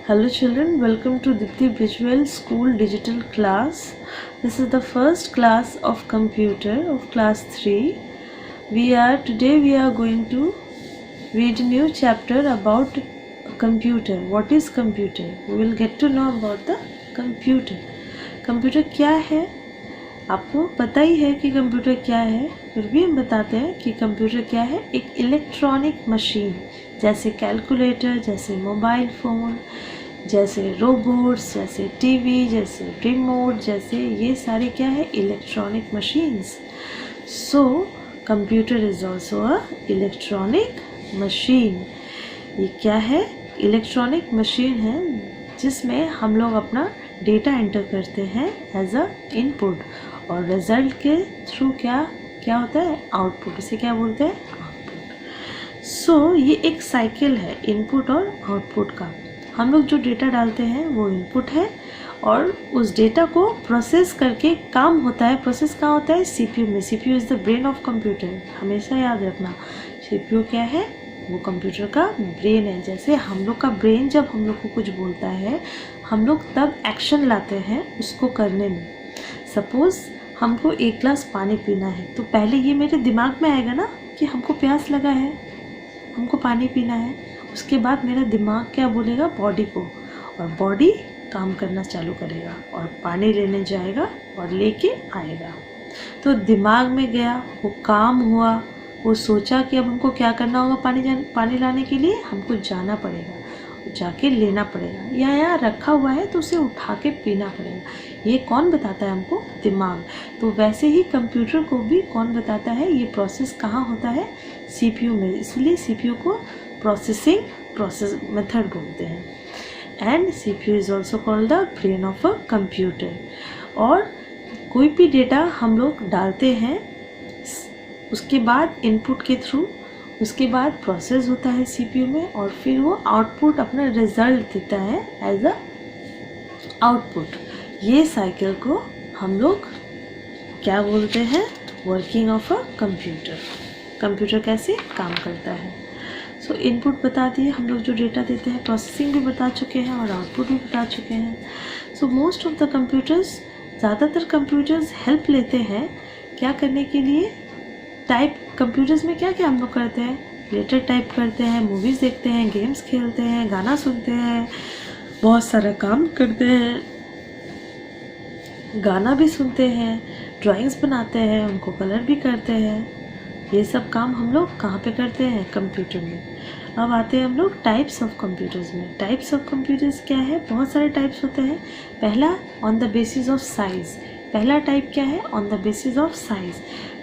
Hello children, welcome to Dipti Visual School Digital class. This is the first class of computer of class 3. Today we are going to read a new chapter about computer. What is computer? We will get to know about the computer. Computer क्या है? आपको पता ही है कि computer क्या है, फिर भी हम बताते हैं कि कंप्यूटर क्या है। एक इलेक्ट्रॉनिक मशीन, जैसे कैलकुलेटर, जैसे मोबाइल फ़ोन, जैसे रोबोट्स, जैसे टीवी, जैसे रिमोट, जैसे ये सारे क्या है, electronic machines. So computer is also a electronic machine. ये क्या है? इलेक्ट्रॉनिक मशीन है जिसमें हम लोग अपना डेटा एंटर करते हैं एज अ इनपुट और रिजल्ट के थ्रू क्या होता है, आउटपुट। इसे क्या बोलते हैं? आउटपुट। सो ये एक साइकिल है इनपुट और आउटपुट का। हम लोग जो डेटा डालते हैं वो इनपुट है और उस डेटा को प्रोसेस करके काम होता है। प्रोसेस कहाँ होता है? सीपीयू में। CPU is the brain of computer. हमेशा याद रखना, सीपीयू क्या है? वो कंप्यूटर का ब्रेन है। जैसे हम लोग का ब्रेन जब हम लोग को कुछ बोलता है, हम लोग तब एक्शन लाते हैं उसको करने में। सपोज़ हमको 1 ग्लास पानी पीना है, तो पहले ये मेरे दिमाग में आएगा ना कि हमको प्यास लगा है, हमको पानी पीना है। उसके बाद मेरा दिमाग क्या बोलेगा? बॉडी को, और बॉडी काम करना चालू करेगा और पानी लेने जाएगा और लेके आएगा। तो दिमाग में गया, वो काम हुआ, वो सोचा कि अब हमको क्या करना होगा, पानी लाने के लिए हमको जाना पड़ेगा, जाके लेना पड़ेगा, या यहाँ रखा हुआ है तो उसे उठा के पीना पड़ेगा। ये कौन बताता है हमको? दिमाग। तो वैसे ही कंप्यूटर को भी कौन बताता है? ये प्रोसेस कहाँ होता है? सीपीयू में। इसलिए सीपीयू को प्रोसेस मेथड बोलते हैं। And CPU is also called the brain of a computer. और कोई भी डेटा हम लोग डालते हैं, उसके बाद इनपुट के थ्रू, उसके बाद प्रोसेस होता है सीपीयू में और फिर वो आउटपुट अपना रिजल्ट देता है एज अ आउटपुट। ये साइकिल को हम लोग क्या बोलते हैं? Working of a computer. Computer कैसे काम करता है। सो इनपुट बता दिए, हम लोग जो डेटा देते हैं, प्रोसेसिंग भी बता चुके हैं और आउटपुट भी बता चुके हैं। So most of the computers, ज़्यादातर कंप्यूटर्स हेल्प लेते हैं क्या करने के लिए? टाइप। कंप्यूटर्स में क्या क्या हम लोग करते हैं? लेटर टाइप करते हैं, मूवीज़ देखते हैं, गेम्स खेलते हैं, गाना सुनते हैं, बहुत सारा काम करते हैं, गाना भी सुनते हैं, ड्राइंग्स बनाते हैं, उनको कलर भी करते हैं। ये सब काम हम लोग कहाँ पे करते हैं? कंप्यूटर में। अब आते हैं हम लोग टाइप्स ऑफ कंप्यूटर्स में। टाइप्स ऑफ कंप्यूटर्स क्या है? बहुत सारे टाइप्स होते हैं। पहला, on the basis of size. पहला टाइप क्या है? On the basis of size.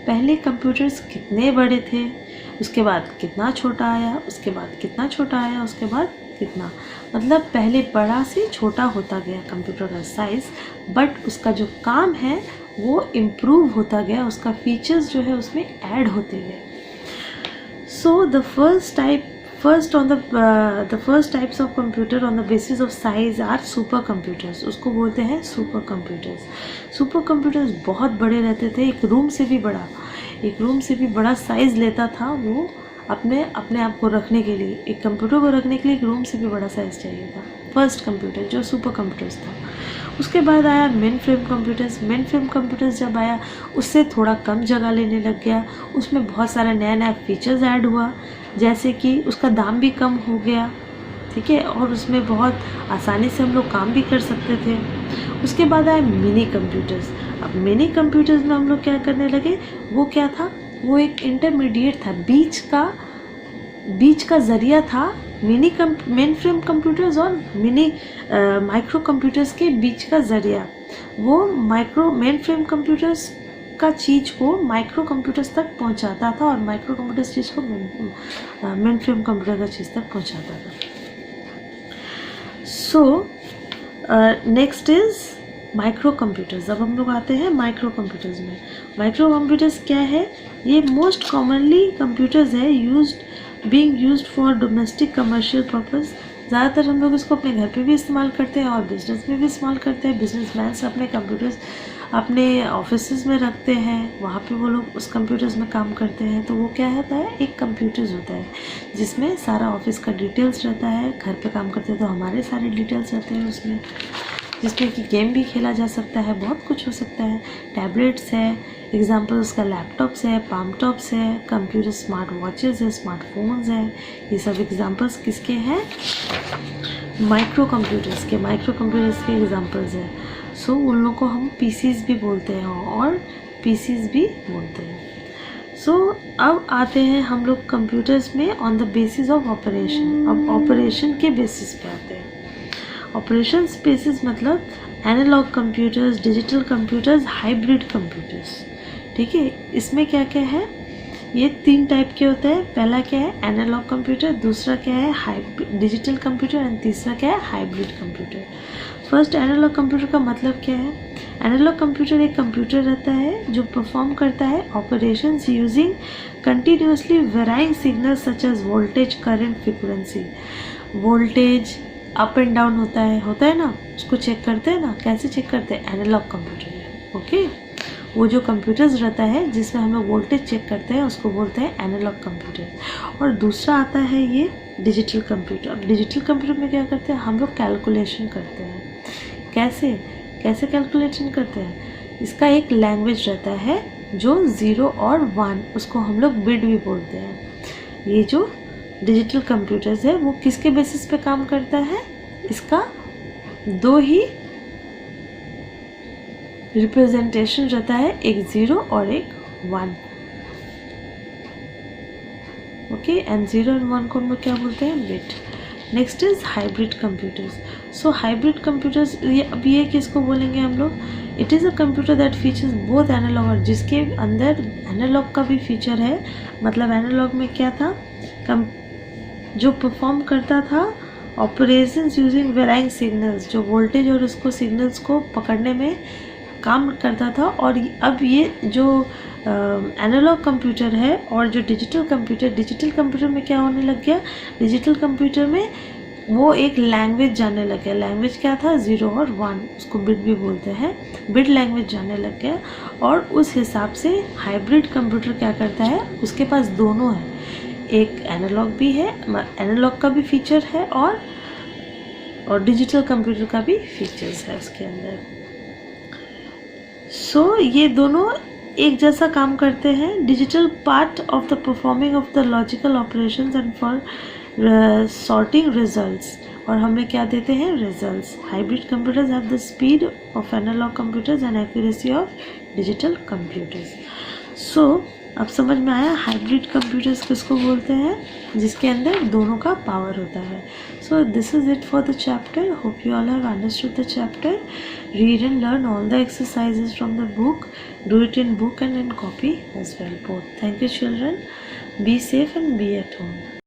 पहले कंप्यूटर्स कितने बड़े थे, उसके बाद कितना छोटा आया, उसके बाद कितना छोटा आया, उसके बाद कितना, मतलब पहले बड़ा से छोटा होता गया कंप्यूटर का साइज़, बट उसका जो काम है वो इम्प्रूव होता गया, उसका फीचर्स जो है उसमें ऐड होते गए। सो the first types of computer on the basis of size are super computers. उसको बोलते हैं सुपर कंप्यूटर्स। सुपर कंप्यूटर्स बहुत बड़े रहते थे, एक रूम से भी बड़ा साइज़ लेता था वो अपने आप को रखने के लिए। एक कंप्यूटर को रखने के लिए एक रूम से भी बड़ा साइज़ चाहिए था। फर्स्ट कंप्यूटर जो सुपर कंप्यूटर्स था। उसके बाद आया main frame computers. Main frame computers जब आया, उससे थोड़ा कम जगह लेने लग गया, उसमें बहुत सारा नया फीचर्स ऐड हुआ, जैसे कि उसका दाम भी कम हो गया, ठीक है, और उसमें बहुत आसानी से हम लोग काम भी कर सकते थे। उसके बाद आए मिनी कंप्यूटर्स। अब मिनी कंप्यूटर्स में हम लोग क्या करने लगे? वो क्या था? वो एक इंटरमीडिएट था, बीच का ज़रिया था मेन फ्रेम कंप्यूटर्स और माइक्रो कंप्यूटर्स के बीच का ज़रिया। वो मेन फ्रेम कंप्यूटर्स का चीज़ को माइक्रो कंप्यूटर्स तक पहुंचाता था और माइक्रो कंप्यूटर्स चीज़ को मेन फ्रेम कंप्यूटर का चीज़ तक पहुंचाता था। So next is micro computers. अब हम लोग आते हैं माइक्रो कंप्यूटर्स में। माइक्रो कंप्यूटर्स क्या है? ये मोस्ट कॉमनली कंप्यूटर्स है being used for domestic commercial purpose. ज़्यादातर हम लोग इसको अपने घर पे भी इस्तेमाल करते हैं और बिजनेस में भी इस्तेमाल करते हैं। बिजनेसमैन अपने कंप्यूटर्स अपने ऑफिसेज में रखते हैं, वहाँ पे वो लोग उस कंप्यूटर्स में काम करते हैं। तो वो क्या होता है, एक कंप्यूटर्स होता है जिसमें सारा ऑफिस का डिटेल्स रहता है। घर पे काम करते हैं तो हमारे सारे डिटेल्स रहते हैं उसमें, जिसमें कि गेम भी खेला जा सकता है, बहुत कुछ हो सकता है। टैबलेट्स है, एग्जाम्पल उसका लैपटॉप्स है, पाम टॉप्स है, कंप्यूटर स्मार्ट वॉचेस है, स्मार्टफोन्स है। ये सब एग्जाम्पल्स किसके हैं, माइक्रो कंप्यूटर्स के एग्जाम्पल्स हैं। सो उन लोगों को हम पीसीज भी बोलते हैं और पीसीज भी बोलते हैं। सो अब आते हैं हम लोग कंप्यूटर्स में on the basis of operation. अब ऑपरेशन के बेसिस पे आते हैं। ऑपरेशन बेसिस मतलब analog computers, digital computers, hybrid computers. ठीक है, इसमें क्या क्या है, ये 3 टाइप के होते हैं। पहला क्या है, एनालॉग कंप्यूटर, दूसरा क्या है डिजिटल कंप्यूटर एंड तीसरा क्या है, hybrid computer. First analog computer का मतलब क्या है। एनालॉग कंप्यूटर एक कंप्यूटर रहता है जो परफॉर्म करता है operations using continuously varying signals such as voltage, current, frequency. Voltage up and down होता है ना, उसको चेक करते हैं ना। कैसे चेक करते हैं, एनालॉग कंप्यूटर में। ओके, वो जो कंप्यूटर्स रहता है जिसमें हम लोग वोल्टेज चेक करते हैं उसको बोलते हैं एनालॉग कंप्यूटर। और दूसरा आता है ये डिजिटल कंप्यूटर। अब डिजिटल कंप्यूटर में क्या करते हैं, हम लोग कैलकुलेशन करते हैं। कैसे कैलकुलेशन करते हैं, इसका एक लैंग्वेज रहता है जो 0 और 1, उसको हम लोग बिट भी बोलते हैं। ये जो डिजिटल कंप्यूटर्स है वो किसके बेसिस पे काम करता है, इसका 2 ही रिप्रेजेंटेशन रहता है, एक 0 और एक 1। ओके, एंड 0 एंड 1 को हम लोग क्या बोलते हैं, bit. Next is hybrid computers. So hybrid computers, ये किसको बोलेंगे हम लोग, it is a computer that features both analog, और जिसके अंदर एनालॉग का भी फीचर है। मतलब एनालॉग में क्या था, जो परफॉर्म करता था ऑपरेशंस यूजिंग वेराइंग सिग्नल्स, जो वोल्टेज और उसको सिग्नल्स को पकड़ने में काम करता था। और अब ये जो एनालॉग कंप्यूटर है और जो डिजिटल कंप्यूटर में क्या होने लग गया, डिजिटल कंप्यूटर में वो एक लैंग्वेज जानने लग गया। लैंग्वेज क्या था, 0 और 1, उसको बिट भी बोलते हैं। बिट लैंग्वेज जानने लग गया। और उस हिसाब से हाइब्रिड कंप्यूटर क्या करता है, उसके पास दोनों है, एक एनालॉग भी है, एनालॉग का भी फीचर है और डिजिटल कंप्यूटर का भी फीचर्स है उसके अंदर। सो ये दोनों एक जैसा काम करते हैं। Digital part of the performing of the logical operations and for sorting results, और हमें क्या देते हैं, results. Hybrid computers have the speed of analog computers and accuracy of digital computers. So अब समझ में आया हाइब्रिड कंप्यूटर्स किसको बोलते हैं, जिसके अंदर दोनों का पावर होता है। So this is it for the chapter. Hope you all have understood the chapter. Read and learn all the exercises from the book. Do it in book and in copy as well, both. Thank you children. Be safe and be at home.